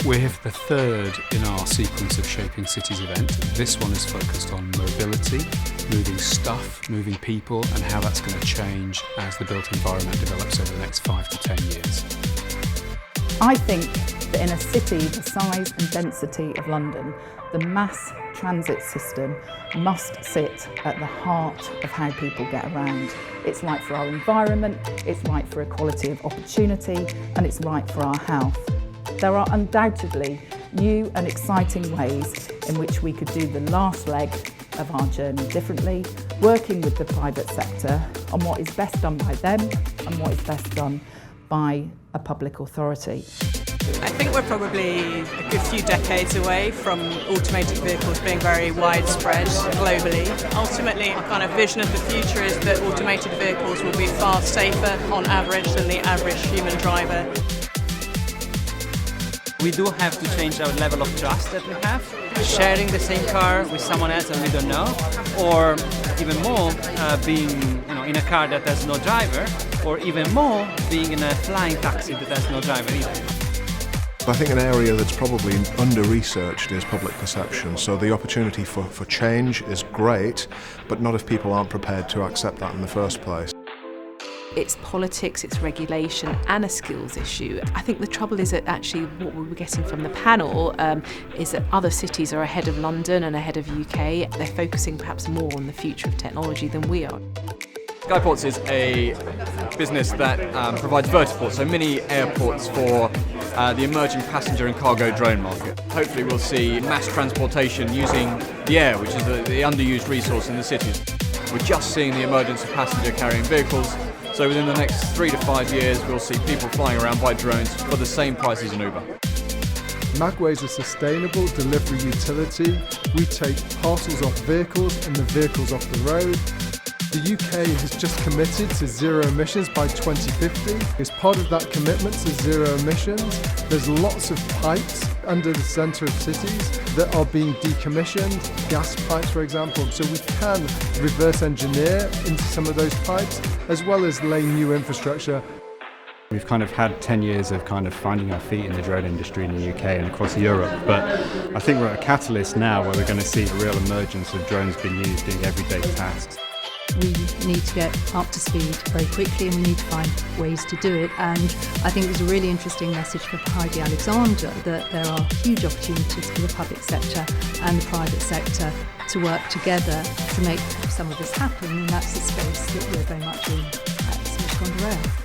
We're here for the third in our sequence of Shaping Cities event. This one is focused on mobility, moving stuff, moving people, and how that's going to change as the built environment develops over the next 5 to 10 years. I think that in a city the size and density of London, the mass transit system must sit at the heart of how people get around. It's right for our environment, it's right for equality of opportunity, and it's right for our health. There are undoubtedly new and exciting ways in which we could do the last leg of our journey differently, working with the private sector on what is best done by them and what is best done by a public authority. I think we're probably a good few decades away from automated vehicles being very widespread globally. Ultimately, our kind of vision of the future is that automated vehicles will be far safer on average than the average human driver. We do have to change our level of trust that we have. Sharing the same car with someone else that we don't know, or even more, being in a car that has no driver, or even more, being in a flying taxi that has no driver either. I think an area that's probably under-researched is public perception. So the opportunity for change is great, but not if people aren't prepared to accept that in the first place. It's politics, it's regulation and a skills issue. I think the trouble is that actually what we were getting from the panel is that other cities are ahead of London and ahead of UK. They're focusing perhaps more on the future of technology than we are. Skyports is a business that provides vertiports, so mini airports for the emerging passenger and cargo drone market. Hopefully we'll see mass transportation using the air, which is the underused resource in the cities. We're just seeing the emergence of passenger carrying vehicles, so within the next 3 to 5 years we'll see people flying around by drones for the same price as an Uber. Magway is a sustainable delivery utility. We take parcels off vehicles and the vehicles off the road. The UK has just committed to zero emissions by 2050. As part of that commitment to zero emissions, there's lots of pipes under the centre of cities that are being decommissioned, gas pipes for example, so we can reverse engineer into some of those pipes as well as lay new infrastructure. We've kind of had 10 years of kind of finding our feet in the drone industry in the UK and across Europe, but I think we're at a catalyst now where we're going to see a real emergence of drones being used doing everyday tasks. We need to get up to speed very quickly and we need to find ways to do it, and I think it was a really interesting message for Heidi Alexander that there are huge opportunities for the public sector and the private sector to work together to make some of this happen, and that's the space that we're very much in at Mishcon de Reya.